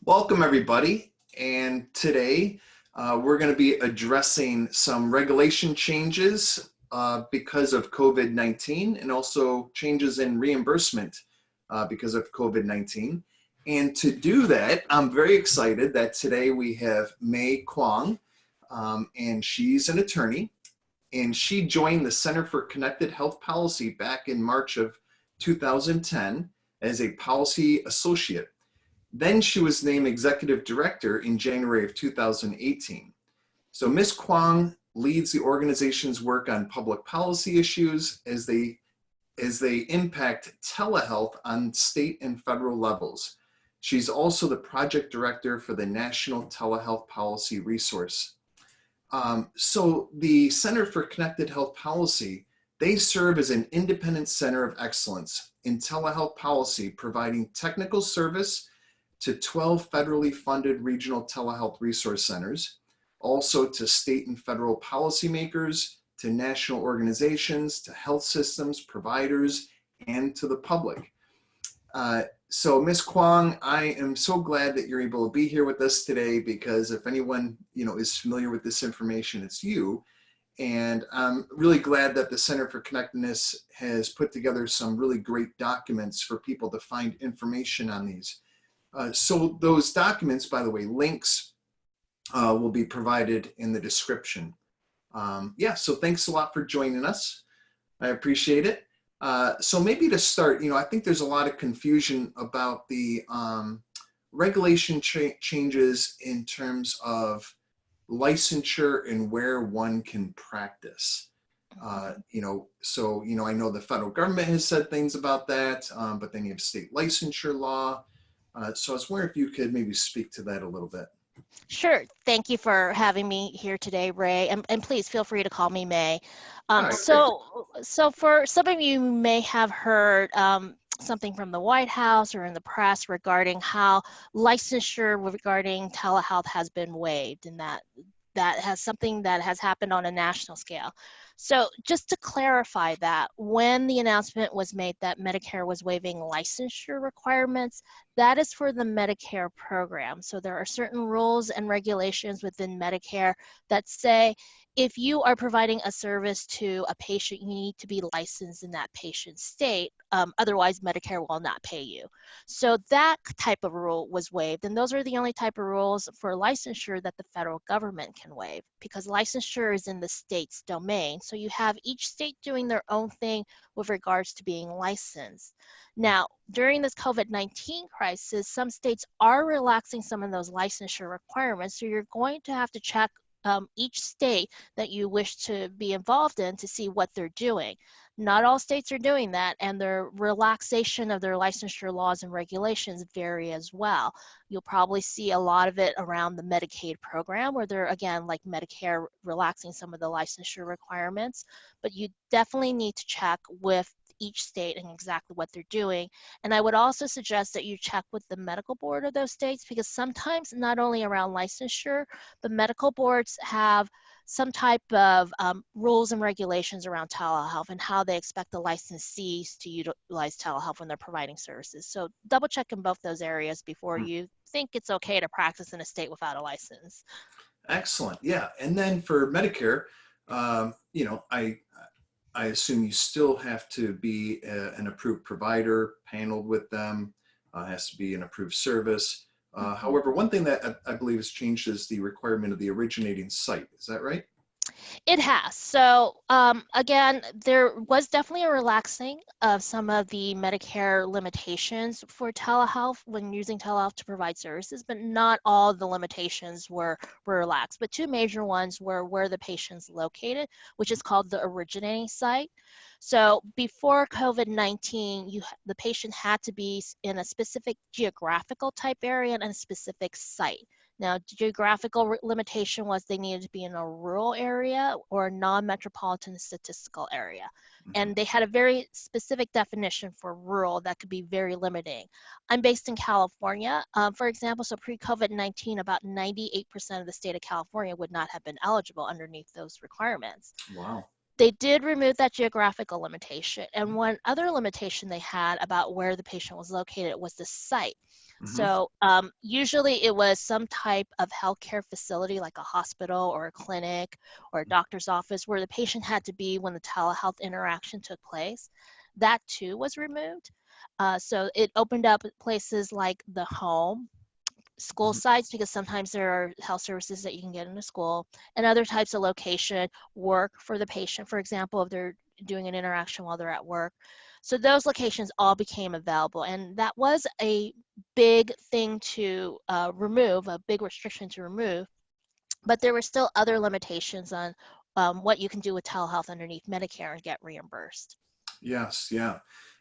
Welcome, everybody. And today we're going to be addressing some regulation changes because of COVID-19 and also changes in reimbursement because of COVID-19. And to do that, I'm very excited that today we have Mei Kwong, and she's an attorney. And she joined the Center for Connected Health Policy back in March of 2010 as a policy associate. Then she was named executive director in January of 2018. So Ms. Kwong leads the organization's work on public policy issues as they impact telehealth on state and federal levels. She's also the project director for the National Telehealth Policy Resource. So the Center for Connected Health Policy, they serve as an independent center of excellence in telehealth policy, providing technical service to 12 federally funded regional telehealth resource centers, also to state and federal policymakers, to national organizations, to health systems, providers, and to the public. So Ms. Kwong, I am so glad that you're able to be here with us today, because if anyone is familiar with this information, it's you. And I'm really glad that the Center for Connectedness has put together some really great documents for people to find information on these. So those documents, by the way, links will be provided in the description. So thanks a lot for joining us. I appreciate it. So maybe to start, I think there's a lot of confusion about the regulation changes in terms of licensure and where one can practice. I know the federal government has said things about that, but then you have state licensure law. So I was wondering if you could maybe speak to that a little bit. Sure. Thank you for having me here today, Ray. And please feel free to call me May. Right, So for some of you may have heard something from the White House or in the press regarding how licensure regarding telehealth has been waived, and that has something that has happened on a national scale. So just to clarify that, when the announcement was made that Medicare was waiving licensure requirements, that is for the Medicare program. So there are certain rules and regulations within Medicare that say if you are providing a service to a patient, you need to be licensed in that patient's state. Otherwise, Medicare will not pay you. So that type of rule was waived. And those are the only type of rules for licensure that the federal government can waive, because licensure is in the state's domain. So you have each state doing their own thing with regards to being licensed. Now, during this COVID-19 crisis, some states are relaxing some of those licensure requirements. So you're going to have to check each state that you wish to be involved in to see what they're doing. Not all states are doing that, and their relaxation of their licensure laws and regulations vary as well. You'll probably see a lot of it around the Medicaid program, where they're, again, like Medicare, relaxing some of the licensure requirements, but you definitely need to check with each state and exactly what they're doing. And I would also suggest that you check with the medical board of those states, because sometimes not only around licensure, but medical boards have some type of rules and regulations around telehealth and how they expect the licensees to utilize telehealth when they're providing services. So double check in both those areas before you think it's okay to practice in a state without a license. Excellent. Yeah. And then for Medicare, I assume you still have to be an approved provider, paneled with them, has to be an approved service. However, one thing that I believe has changed is the requirement of the originating site. Is that right? It has. So again, there was definitely a relaxing of some of the Medicare limitations for telehealth when using telehealth to provide services, but not all the limitations were relaxed. But two major ones were where the patient's located, which is called the originating site. So before COVID-19, the patient had to be in a specific geographical type area and a specific site. Now, geographical limitation was they needed to be in a rural area or a non-metropolitan statistical area. And they had a very specific definition for rural that could be very limiting. I'm based in California, for example, so pre-COVID-19, about 98% of the state of California would not have been eligible underneath those requirements. Wow. They did remove that geographical limitation. And one other limitation they had about where the patient was located was the site. Hmm. So usually it was some type of healthcare facility like a hospital or a clinic or a doctor's office where the patient had to be when the telehealth interaction took place. That too was removed. So it opened up places like the home, school Hmm. sites, because sometimes there are health services that you can get in a school, and other types of location, work for the patient, for example, if they're doing an interaction while they're at work. So those locations all became available, and that was a big thing to remove, a big restriction to remove. But there were still other limitations on what you can do with telehealth underneath Medicare and get reimbursed. Yes, yeah.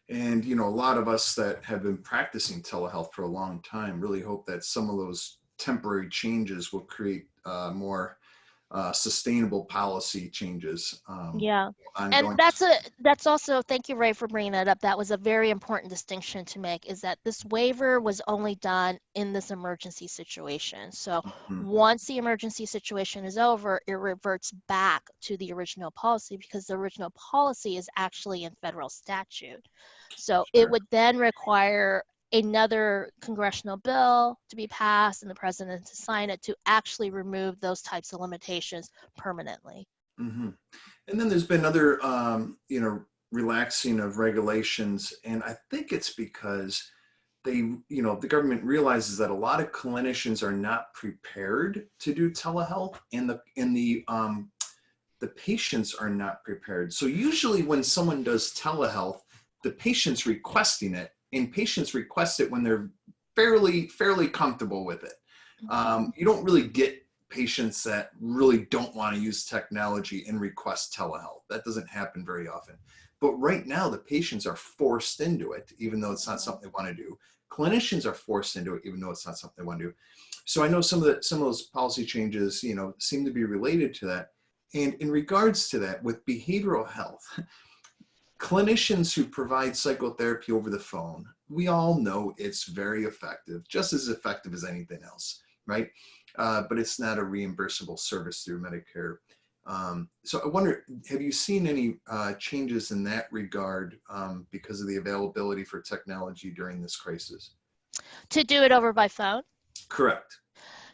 And, a lot of us that have been practicing telehealth for a long time really hope that some of those temporary changes will create more sustainable policy changes Yeah. And ongoing. that's also, thank you, Ray, for bringing that up. That was a very important distinction to make, is that this waiver was only done in this emergency situation. So Mhm. once the emergency situation is over, it reverts back to the original policy, because the original policy is actually in federal statute. So it Sure. would then require another congressional bill to be passed and the president to sign it to actually remove those types of limitations permanently. Hmm. And then there's been other, relaxing of regulations. And I think it's because the government realizes that a lot of clinicians are not prepared to do telehealth, and the patients are not prepared. So usually when someone does telehealth, the patient's requesting it, and patients request it when they're fairly comfortable with it. Mhm. You don't really get patients that really don't want to use technology and request telehealth. That doesn't happen very often. But right now, the patients are forced into it, even though it's not Mhm. something they want to do. Clinicians are forced into it, even though it's not something they want to do. So I know some of those policy changes, seem to be related to that. And in regards to that, with behavioral health, clinicians who provide psychotherapy over the phone, we all know it's very effective, just as effective as anything else, right? But it's not a reimbursable service through Medicare. So I wonder, have you seen any changes in that regard because of the availability for technology during this crisis? To do it over by phone. Correct.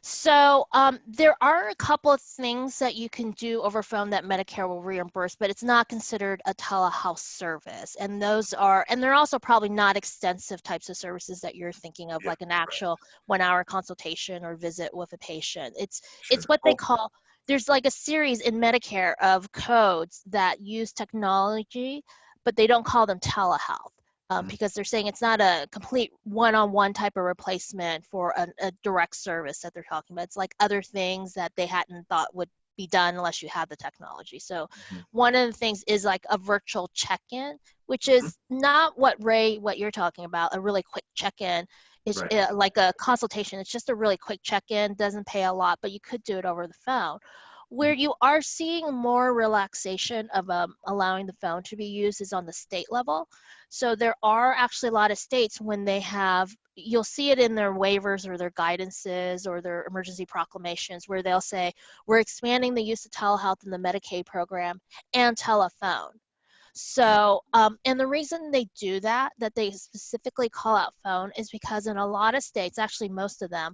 So there are a couple of things that you can do over phone that Medicare will reimburse, but it's not considered a telehealth service. And they're also probably not extensive types of services that you're thinking of, Yeah, like an correct. actual 1 hour consultation or visit with a patient. It's Sure. what they Oh, call, there's like a series in Medicare of codes that use technology, but they don't call them telehealth. mm, Because they're saying it's not a complete one-on-one type of replacement for a direct service that they're talking about. It's like other things that they hadn't thought would be done unless you had the technology. So mhm, one of the things is like a virtual check-in, which mhm. is not what you're talking about, a really quick check-in. It's Right. like a consultation. It's just a really quick check-in, doesn't pay a lot, but you could do it over the phone. Where Mhm. you are seeing more relaxation of allowing the phone to be used is on the state level. So there are actually a lot of states when they have, you'll see it in their waivers or their guidances or their emergency proclamations, where they'll say, we're expanding the use of telehealth in the Medicaid program and telephone. So, and the reason they do that they specifically call out phone, is because in a lot of states, actually most of them,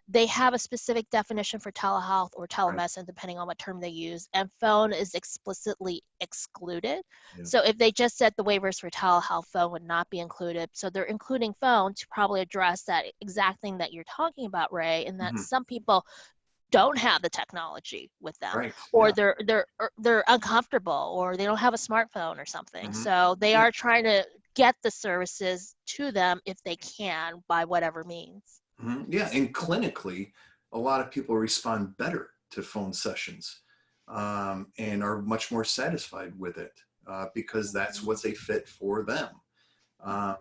they have a specific definition for telehealth or Right. telemedicine, depending on what term they use, and phone is explicitly excluded. Yeah. So if they just said the waivers for telehealth, phone would not be included. So they're including phone to probably address that exact thing that you're talking about, Ray, and that Mhm. some people don't have the technology with them, Right. or Yeah. they're uncomfortable, or they don't have a smartphone or something. Hmm. So they Yeah. are trying to get the services to them if they can by whatever means. Mhm. Yeah, and clinically, a lot of people respond better to phone sessions and are much more satisfied with it because that's Mhm. what's a fit for them.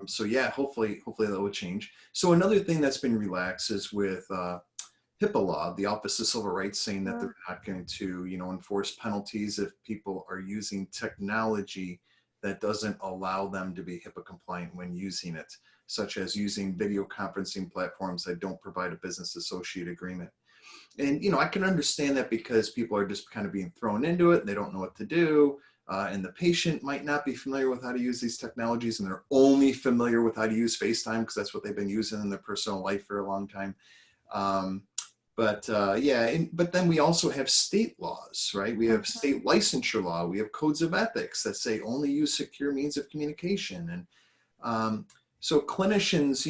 So yeah, hopefully that will change. So another thing that's been relaxed is with HIPAA law, the Office of Civil Rights, saying that they're not going to, enforce penalties if people are using technology that doesn't allow them to be HIPAA compliant when using it, such as using video conferencing platforms that don't provide a business associate agreement. And I can understand that because people are just kind of being thrown into it and they don't know what to do. and the patient might not be familiar with how to use these technologies, and they're only familiar with how to use FaceTime because that's what they've been using in their personal life for a long time. But then we also have state laws, right? We have state licensure law. We have codes of ethics that say only use secure means of communication. And so clinicians,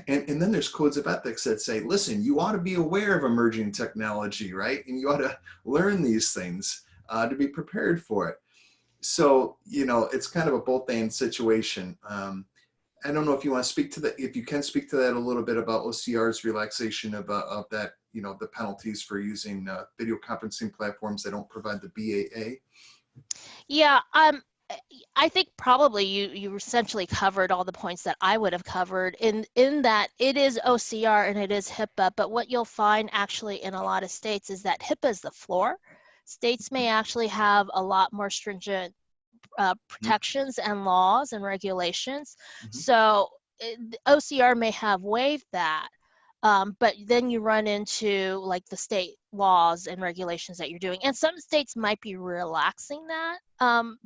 and then there's codes of ethics that say, listen, you ought to be aware of emerging technology, right? And you ought to learn these things to be prepared for it. So, it's kind of a both and situation. I don't know if you want to speak to that, if you can speak to that a little bit about OCR's relaxation of that, the penalties for using video conferencing platforms that don't provide the BAA. Yeah, I think probably you essentially covered all the points that I would have covered in that it is OCR and it is HIPAA, but what you'll find actually in a lot of states is that HIPAA is the floor. States may actually have a lot more stringent protections and laws and regulations. So OCR may have waived that, but then you run into like the state laws and regulations that you're doing, and some states might be relaxing that,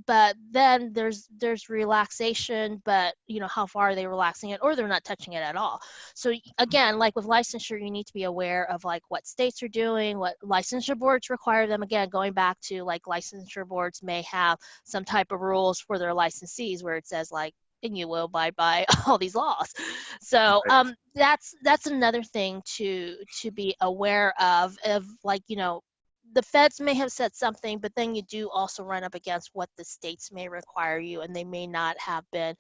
but then there's relaxation, but how far are they relaxing it, or they're not touching it at all. So again, like with licensure, you need to be aware of like what states are doing, what licensure boards require them. Again, going back to like licensure boards may have some type of rules for their licensees where it says like, and you will abide by all these laws. So that's another thing to be aware of like, the feds may have said something, but then you do also run up against what the states may require you, and they may not have been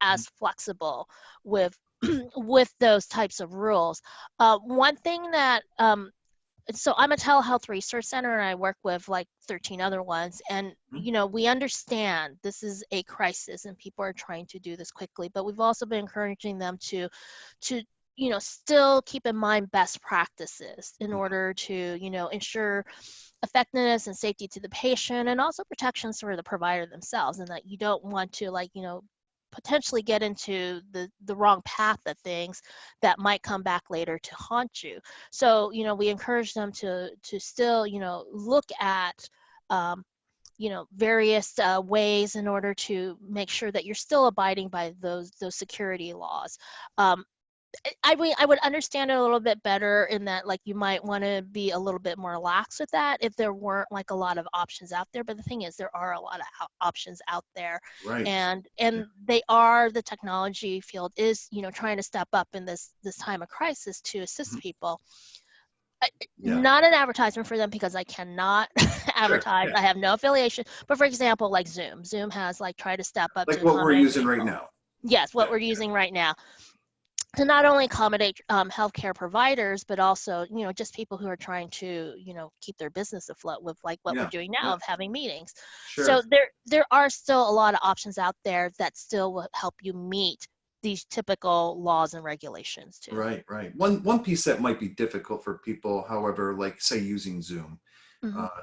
as flexible with with those types of rules. One thing that so I'm a telehealth research center and I work with like 13 other ones, and we understand this is a crisis and people are trying to do this quickly, but we've also been encouraging them to still keep in mind best practices in order to ensure effectiveness and safety to the patient, and also protections for the provider themselves, and that you don't want to potentially get into the wrong path of things that might come back later to haunt you. So we encourage them to still look at various ways in order to make sure that you're still abiding by those security laws. I would understand it a little bit better in that like you might want to be a little bit more lax with that if there weren't like a lot of options out there. But the thing is, there are a lot of options out there, Right. and the technology field is trying to step up in this time of crisis to assist people. Not an advertisement for them because I cannot advertise. I have no affiliation. But for example, like Zoom has like tried to step up Like to what we're accommodate using people. right now. Yes, what we're using right now, to not only accommodate healthcare providers, but also, just people who are trying to, keep their business afloat with like what we're doing now of having meetings. So there are still a lot of options out there that still will help you meet these typical laws and regulations too. Right. One piece that might be difficult for people, however, like say using Zoom.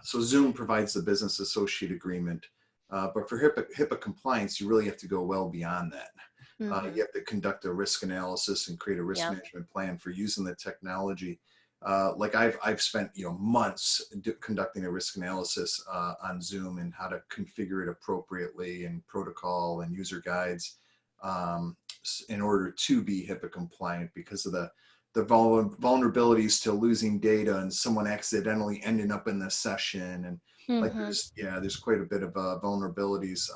So Zoom provides the business associate agreement, but for HIPAA compliance, you really have to go well beyond that. You have to conduct a risk analysis and create a risk management plan for using the technology. Like I've spent months conducting a risk analysis on Zoom and how to configure it appropriately, and protocol and user guides in order to be HIPAA compliant, because of the vulnerabilities to losing data and someone accidentally ending up in the session, and like there's quite a bit of vulnerabilities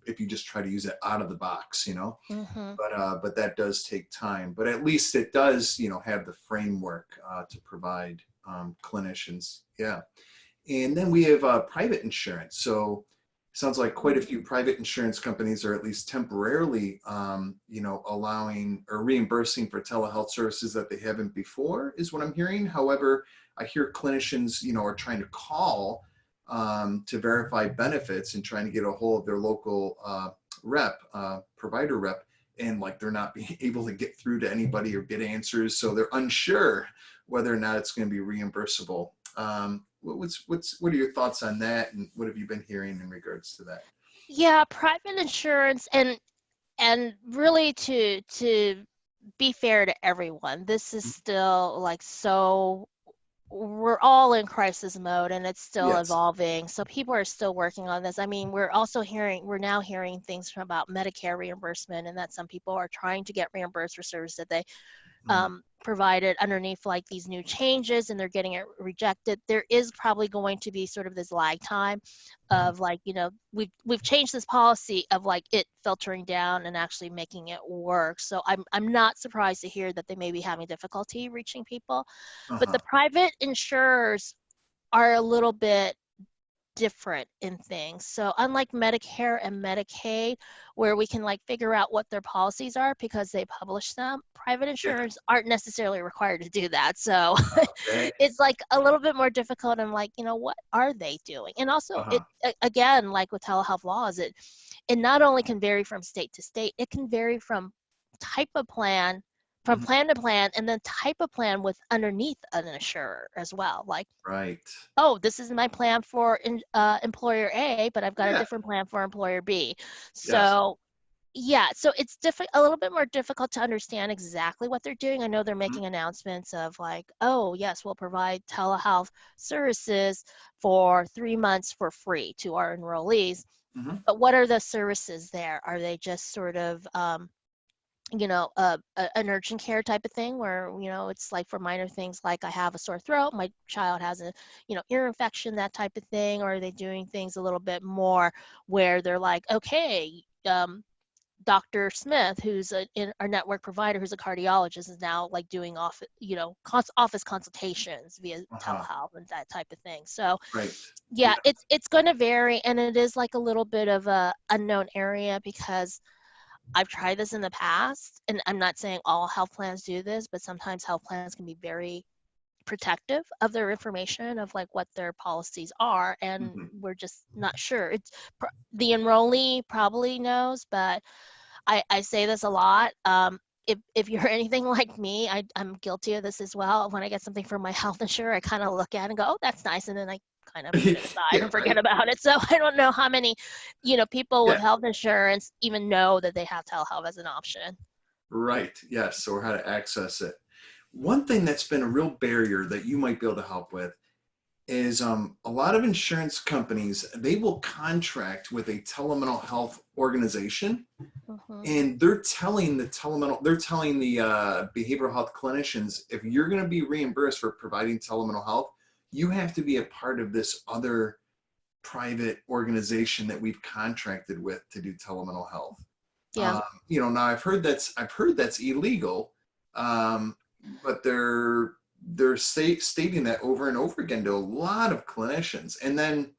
if you just try to use it out of the box, but that does take time. But at least it does have the framework to provide clinicians. And then we have private insurance. So sounds like quite a few private insurance companies are at least temporarily allowing or reimbursing for telehealth services that they haven't before, is what I'm hearing. However, I hear clinicians are trying to call to verify benefits and trying to get a hold of their local provider rep, and like they're not being able to get through to anybody or get answers, so they're unsure whether or not it's going to be reimbursable. What are your thoughts on that, and what have you been hearing in regards to that? Yeah, private insurance, and really to be fair to everyone, this is still like so we're all in crisis mode and it's still Yes. evolving. So people are still working on this. I mean, we're now hearing things about Medicare reimbursement and that some people are trying to get reimbursed for services that they Mhm. provided underneath like these new changes and they're getting it rejected. There is probably going to be sort of this lag time Mhm. of like, we've changed this policy of like it filtering down and actually making it work. So I'm not surprised to hear that they may be having difficulty reaching people. But the Uh-huh. private insurers are a little bit different in things. So unlike Medicare and Medicaid, where we can like figure out what their policies are because they publish them, private Yeah. insurers aren't necessarily required to do that. So Okay. it's like a little bit more difficult and like, what are they doing? And also Uh-huh. again, like with telehealth laws, it not only can vary from state to state, it can vary from type of plan, from Mhm. plan to plan, and then type of plan with underneath an insurer as well. Like, Right. oh, this is my plan for employer A, but I've got a Yeah. different plan for employer B. Yes. So yeah, so it's a little bit more difficult to understand exactly what they're doing. I know they're Mhm. making announcements of like, oh yes, we'll provide telehealth services for 3 months for free to our enrollees. Mhm. But what are the services there? Are they just sort of an urgent care type of thing where, it's like for minor things like I have a sore throat, my child has a, ear infection, that type of thing? Or are they doing things a little bit more where they're like, okay, Dr. Smith, who's our network provider, who's a cardiologist, is now like doing office consultations via Uh-huh. telehealth and that type of thing. So Right. yeah, Yeah. it's going to vary, and it is like a little bit of a unknown area because I've tried this in the past, and I'm not saying all health plans do this, but sometimes health plans can be very protective of their information of like what their policies are, and Mhm. we're just not sure. The enrollee probably knows, but I say this a lot. If you're anything like me, I'm guilty of this as well. When I get something from my health insurer, I kind of look at it and go, oh, that's nice. And then I kind of put it aside Yeah. and forget Right. about it. So I don't know how many, people with Yeah. health insurance even know that they have telehealth as an option. Right. Yes. Or how to access it. One thing that's been a real barrier that you might be able to help with is a lot of insurance companies, they will contract with a telemental health organization, Hmm. and they're telling the behavioral health clinicians, if you're going to be reimbursed for providing telemental health, you have to be a part of this other private organization that we've contracted with to do telemental health. Yeah. Now I've heard that's illegal, um, but they're stating that over and over again to a lot of clinicians, and then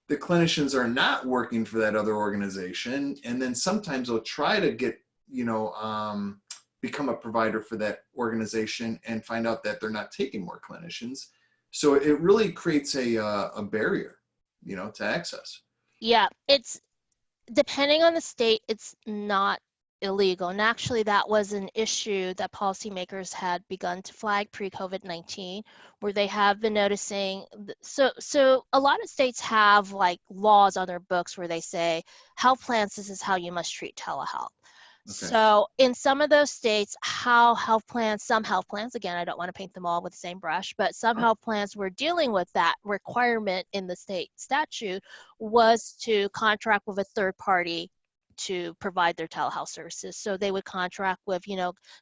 the clinicians are not working for that other organization, and then sometimes they'll try to get you know become a provider for that organization and find out that they're not taking more clinicians. So it really creates a barrier, to access. Yeah. It's depending on the state, it's not illegal. And actually, that was an issue that policymakers had begun to flag pre-COVID-19, where they have been noticing. So a lot of states have like laws on their books where they say health plans, this is how you must treat telehealth. Okay. So in some of those states, some health plans, again, I don't want to paint them all with the same brush, but some Huh? health plans were dealing with that requirement in the state statute was to contract with a third party to provide their telehealth services. So they would contract with,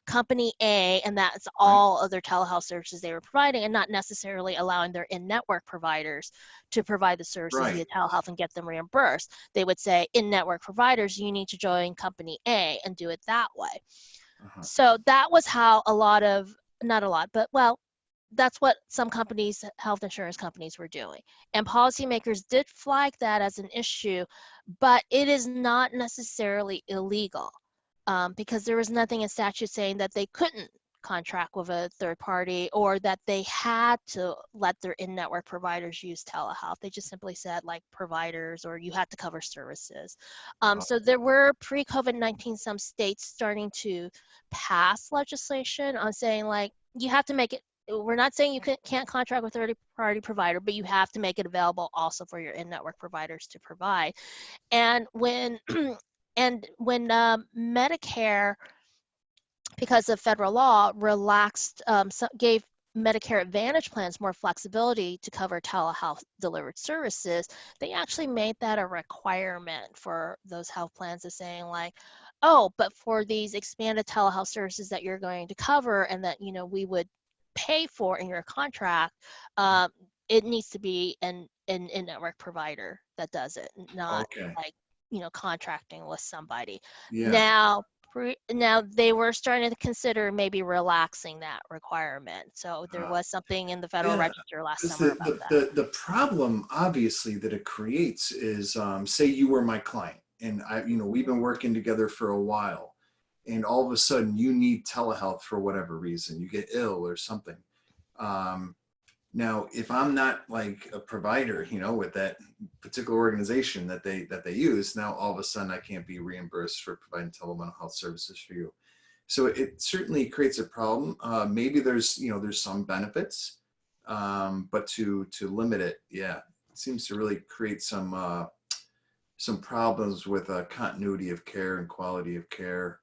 company A, and that's Right. all other telehealth services they were providing, and not necessarily allowing their in-network providers to provide the services Right. via telehealth and get them reimbursed. They would say, in-network providers, you need to join company A and do it that way. Uh-huh. So that was how not a lot, but well, that's what some companies, health insurance companies, were doing. And policymakers did flag that as an issue, but it is not necessarily illegal, because there was nothing in statute saying that they couldn't contract with a third party or that they had to let their in-network providers use telehealth. They just simply said like providers, or you had to cover services. Uh, So there were pre-COVID-19 some states starting to pass legislation on saying like you have to make it, we're not saying you can't contract with a third-party provider, but you have to make it available also for your in-network providers to provide. And when Medicare, because of federal law, relaxed, gave Medicare Advantage plans more flexibility to cover telehealth delivered services, they actually made that a requirement for those health plans of saying like, oh, but for these expanded telehealth services that you're going to cover and that, you know, we would pay for in your contract, it needs to be an in-network provider that does it, not Okay. like, you know, contracting with somebody. Yeah. Now they were starting to consider maybe relaxing that requirement. So there Uh, was something in the Federal yeah. Register last Because summer about that. the problem obviously that it creates is, say you were my client and we've been working together for a while, and all of a sudden you need telehealth for whatever reason, you get ill or something. Um, Now, if I'm not like a provider, with that particular organization that they use, now all of a sudden I can't be reimbursed for providing telemental health services for you. So it certainly creates a problem. Maybe there's some benefits, but to limit it, yeah, it seems to really create some problems with continuity of care and quality of care.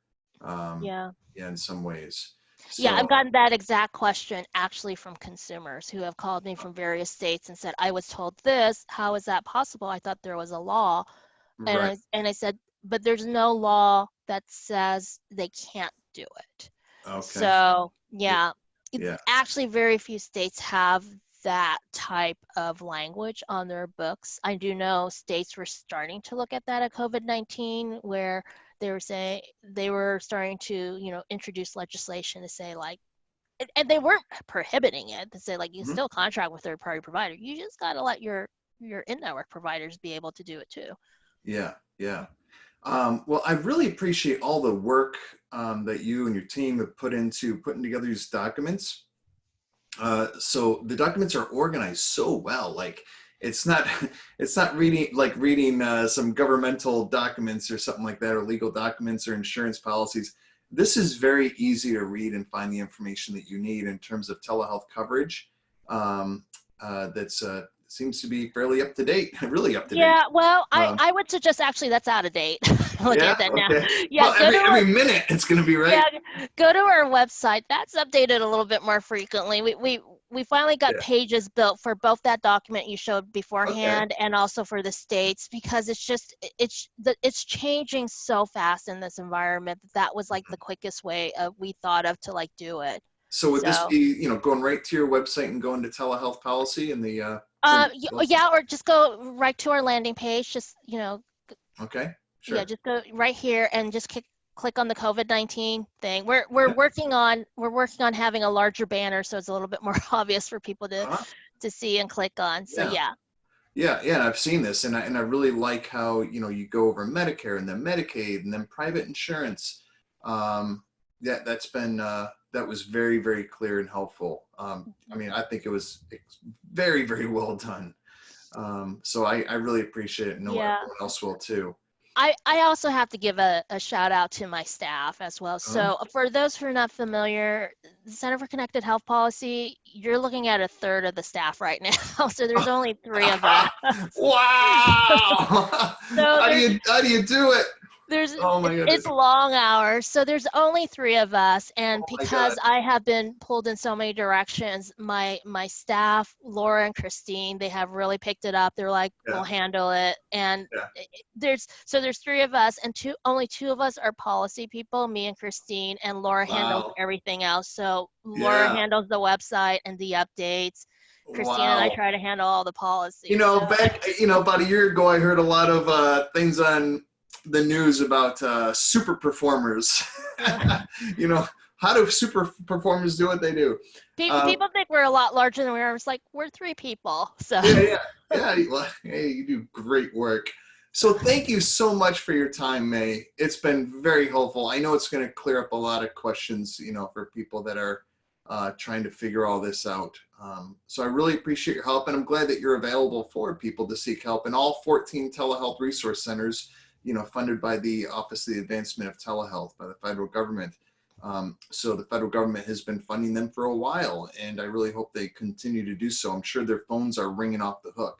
Yeah. Yeah, in some ways. Yeah, I've So gotten that exact question actually from consumers who have called me from various states and said, I was told this, how is that possible? I thought there was a law. And right. I said, but there's no law that says they can't do it. Okay. So Yeah. yeah, Yeah. actually very few states have that type of language on their books. I do know states were starting to look at that at COVID-19, where they were saying they were starting to, you know, introduce legislation to say like, and they weren't prohibiting it, to say like you can Mhm. still contract with third-party provider. You just got to let your in-network providers be able to do it too. Yeah. Yeah. Well, I really appreciate all the work that you and your team have put into putting together these documents. So the documents are organized so well. Like it's not it's not reading some governmental documents or something like that, or legal documents or insurance policies. This is very easy to read and find the information that you need in terms of telehealth coverage. That's seems to be fairly up to date, really up to date. Yeah, well, Um, I would suggest actually that's out of date. Looking yeah. at that now. Okay. Yeah, Well, go to every minute it's going to be yeah, right. go to our website. That's updated a little bit more frequently. We finally got Yeah. pages built for both that document you showed Okay. beforehand and also for the states, because it's just it's changing so fast in this environment that that was like the quickest way we thought of to like do it. So would this So be, going right to your website and going to telehealth policy and the yeah, or just go right to our landing page. Just, you know, okay, yeah, sure. just go right here and just click on the COVID-19 thing. We're Yeah. working on having a larger banner so it's a little bit more obvious for people Uh-huh. to see and click on. So Yeah. yeah. Yeah, yeah, and I've seen this, and I really like how you go over Medicare and then Medicaid and then private insurance. Yeah, that was very, very clear and helpful. I mean, I think it was very, very well done. So I really appreciate it. And know Yeah. everyone else will too. I also have to give a shout out to my staff as well. Uh, So for those who are not familiar, the Center for Connected Health Policy, you're looking at a third of the staff right now. So there's only three of us. wow! So How do you do it? there's Oh my it's goodness! long hours, so there's only three of us, and Oh my because god! I have been pulled in so many directions, my staff, Laura and Christine, they have really picked it up. They're like, Yeah, we'll handle it. And yeah. there's three of us, and only two of us are policy people, me and Christine, and Laura handles Wow. everything else. So Laura Yeah. handles the website and the updates. Christine and I Wow. try to handle all the policies. So About a year ago, I heard a lot of things on the news about super performers. you know, how do super performers do what they do? Um, people think we're a lot larger than we are. It's like we're three people. So yeah, yeah, yeah. Well, hey, you do great work. So thank you so much for your time, May. It's been very helpful. I know it's going to clear up a lot of questions, for people that are trying to figure all this out. So I really appreciate your help, and I'm glad that you're available for people to seek help in all 14 telehealth resource centers, funded by the Office of the Advancement of Telehealth by the federal government. So the federal government has been funding them for a while, and I really hope they continue to do so. I'm sure their phones are ringing off the hook.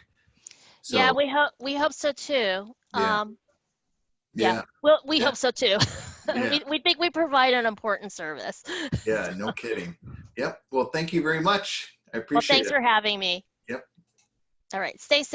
yeah, So we hope so too. yeah, Yeah, yeah, well, we yeah, hope so too. yeah, We think we provide an important service. yeah. No kidding. Yep. Well, thank you very much. I Well, appreciate thanks it. for having me. Yep. All right, stay safe.